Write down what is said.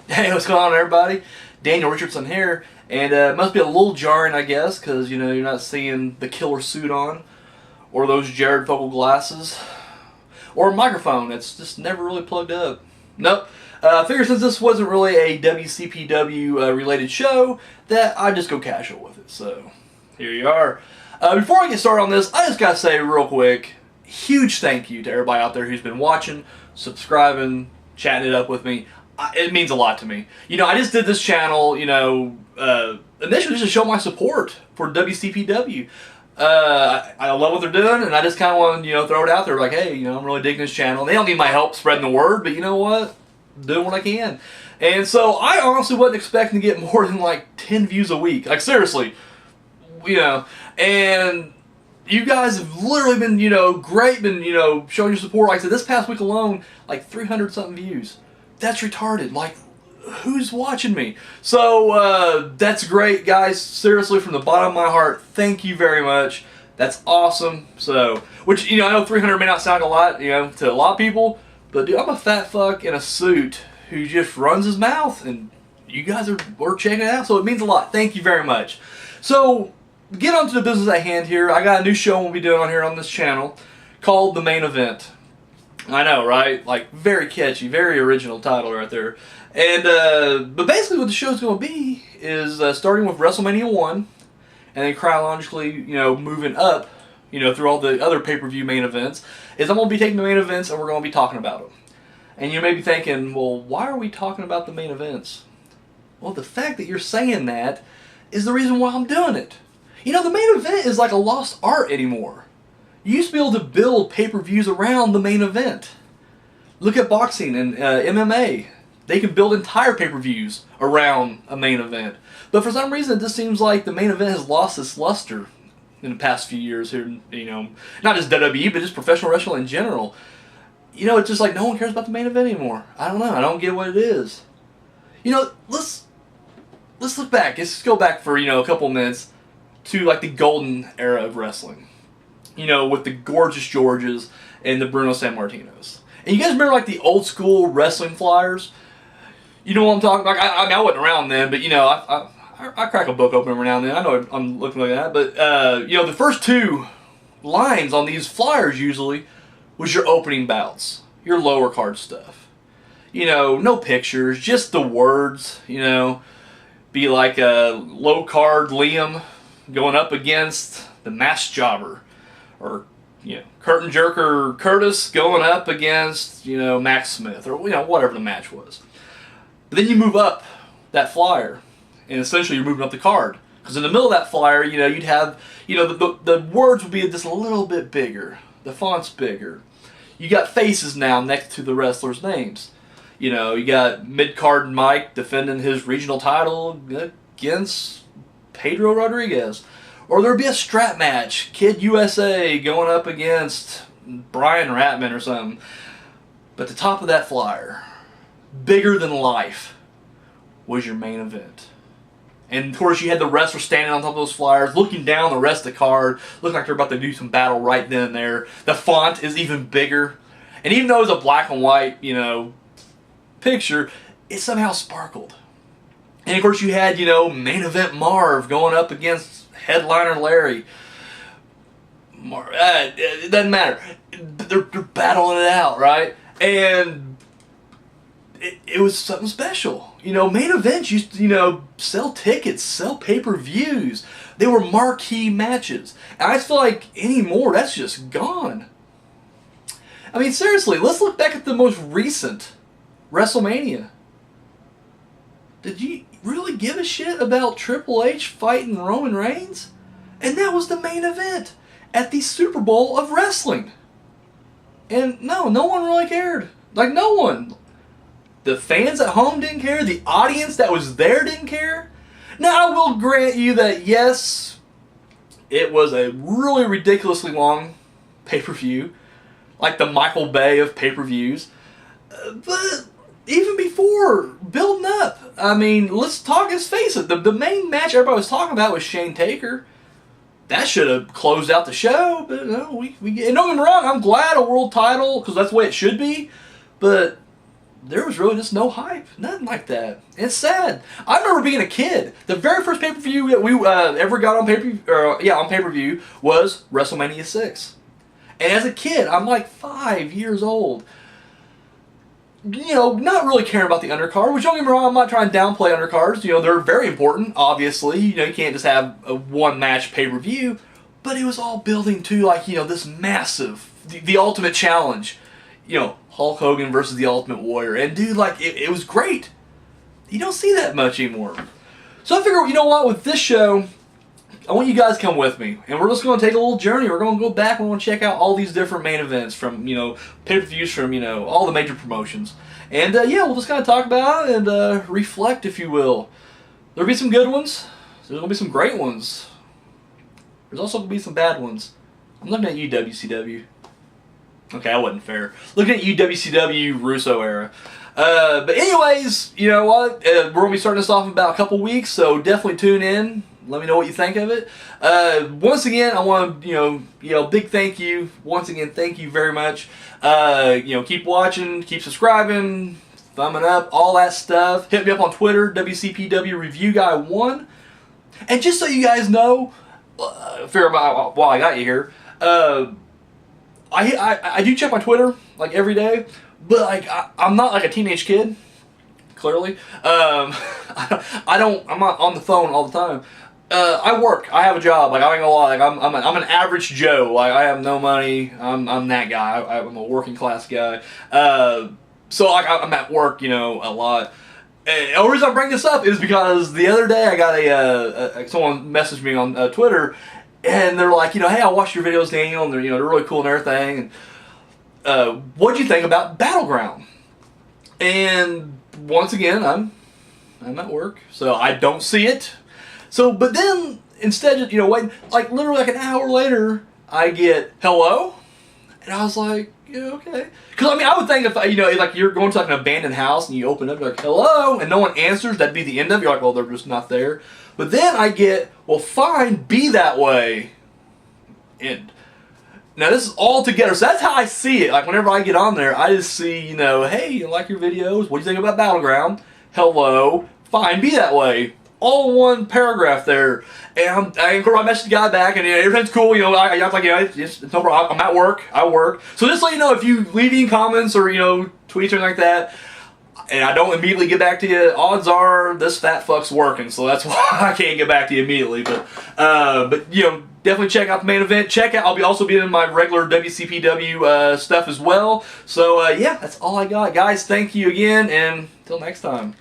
Hey, what's going on, everybody? Daniel Richardson here, and it must be a little jarring, I guess, because you're not seeing the killer suit on, or those Jared Fogle glasses, or a microphone that's just never really plugged up. Nope. I figured since this wasn't really a WCPW related show, that I'd just go casual with it. So here you are. Before I get started on this, I just gotta say real quick, huge thank you to everybody out there who's been watching, subscribing, chatting it up with me. It means a lot to me. I just did this channel, initially just to show my support for WCPW. I love what they're doing, and I just kind of want to, throw it out there like, hey, I'm really digging this channel. They don't need my help spreading the word, but you know what? Doing what I can. And so I honestly wasn't expecting to get more than like 10 views a week. Like, seriously. And you guys have literally been, great, showing your support. Like I said, this past week alone, like 300 something views. That's retarded. Like, who's watching me? So, that's great, guys. Seriously, from the bottom of my heart, thank you very much. That's awesome. So, which, I know 300 may not sound a lot, to a lot of people, but dude, I'm a fat fuck in a suit who just runs his mouth, and you guys are checking it out, so it means a lot. Thank you very much. So, get on to the business at hand here. I got a new show we'll be doing on here on this channel called The Main Event. I know, right? Like, very catchy, very original title right there. And, but basically what the show's going to be is starting with WrestleMania 1, and then chronologically, moving up, through all the other pay-per-view main events, is I'm going to be taking the main events and we're going to be talking about them. And you may be thinking, well, why are we talking about the main events? Well, the fact that you're saying that is the reason why I'm doing it. The main event is like a lost art anymore. You used to be able to build pay-per-views around the main event. Look at boxing and MMA. They can build entire pay-per-views around a main event. But for some reason, it just seems like the main event has lost its luster in the past few years here, not just WWE, but just professional wrestling in general. It's just like no one cares about the main event anymore. I don't know. I don't get what it is. Let's look back. Let's go back for, a couple minutes to like the golden era of wrestling. With the Gorgeous Georges and the Bruno Sammartinos. And you guys remember like the old school wrestling flyers? You know what I'm talking about? I wasn't around then, but I crack a book open every now and then. I know I'm looking like that, but the first two lines on these flyers usually was your opening bouts, your lower card stuff. No pictures, just the words. Be like a low card Liam going up against the masked jobber. Or, curtain jerker Curtis going up against, Max Smith, or, whatever the match was. But then you move up that flyer, and essentially you're moving up the card. Because in the middle of that flyer, you'd have, the words would be just a little bit bigger. The font's bigger. You got faces now next to the wrestlers' names. You got mid-card Mike defending his regional title against Pedro Rodriguez. Or there'd be a strap match, Kid USA going up against Brian Ratman or something. But the top of that flyer, bigger than life, was your main event. And of course you had the wrestlers standing on top of those flyers, looking down the rest of the card, looking like they're about to do some battle right then and there. The font is even bigger. And even though it was a black and white, picture, it somehow sparkled. And of course you had, main event Marv going up against Headliner Larry. It doesn't matter. They're battling it out, right? And it was something special. Main events used to, sell tickets, sell pay-per-views. They were marquee matches. And I just feel like anymore, that's just gone. I mean, seriously, let's look back at the most recent WrestleMania. Did you really give a shit about Triple H fighting Roman Reigns? And that was the main event at the Super Bowl of wrestling. And no one really cared. Like, no one. The fans at home didn't care. The audience that was there didn't care. Now, I will grant you that, yes, it was a really ridiculously long pay-per-view. Like the Michael Bay of pay-per-views. But even before building up, I mean, let's face it. The main match everybody was talking about was Shane Taker. That should have closed out the show, but no, and don't get me wrong, I'm glad a world title, because that's the way it should be, but there was really just no hype, nothing like that. It's sad. I remember being a kid. The very first pay-per-view that we ever got on pay-per-view was WrestleMania 6. And as a kid, I'm like 5 years old. You know, not really caring about the undercard, which don't get me wrong, I'm not trying to downplay undercards. You know, they're very important, obviously. You know, you can't just have a one-match pay-per-view. But it was all building to, like, you know, this massive, the ultimate challenge. You know, Hulk Hogan versus the Ultimate Warrior. And, dude, like, it was great. You don't see that much anymore. So I figure, you know what, with this show, I want you guys to come with me. And we're just going to take a little journey. We're going to go back and we're going to check out all these different main events from, you know, pay-per-views from, you know, all the major promotions. And, yeah, we'll just kind of talk about it and reflect, if you will. There'll be some good ones. There's going to be some great ones. There's also going to be some bad ones. I'm looking at you, WCW. Okay, that wasn't fair. Looking at you, WCW, Russo era. But anyways, you know what? We're going to be starting this off in about a couple weeks, so definitely tune in. Let me know what you think of it. Once again, I want to, you know, big thank you. Once again, thank you very much. You know, keep watching, keep subscribing, thumbing up, all that stuff. Hit me up on Twitter, WCPW Review Guy 1. And just so you guys know, figure out while I got you here, I do check my Twitter like every day, but like I'm not like a teenage kid. Clearly, I'm not on the phone all the time. I work. I have a job. Like I ain't gonna lie. Like I'm an average Joe. Like I have no money. I'm that guy. I'm a working class guy. So like I'm at work, you know, a lot. And the only reason I bring this up is because the other day I got someone messaged me on Twitter, and they're like, you know, hey, I watched your videos, Daniel, and they're, you know, they're really cool and everything. And what'd you think about Battleground? And once again, I'm at work, so I don't see it. So, but then instead of, you know, waiting, like literally like an hour later, I get hello, and I was like, yeah, okay. Because I mean, I would think if, you know, like you're going to like an abandoned house and you open up, you're like, hello, and no one answers, that'd be the end of it. You're like, well, they're just not there. But then I get, well, fine, be that way. End. Now this is all together, so that's how I see it. Like whenever I get on there, I just see, you know, hey, you like your videos? What do you think about Battleground? Hello, fine, be that way. All in one paragraph there, and I messaged the guy back, and you know, everything's cool. You know, I was like, yeah, it's no problem. I'm at work. I work. So just so you know, if you leave any comments or you know tweets or anything like that, and I don't immediately get back to you, odds are this fat fuck's working. So that's why I can't get back to you immediately. But you know, definitely check out the main event. Check out. I'll be also in my regular WCPW stuff as well. So yeah, that's all I got, guys. Thank you again, and until next time.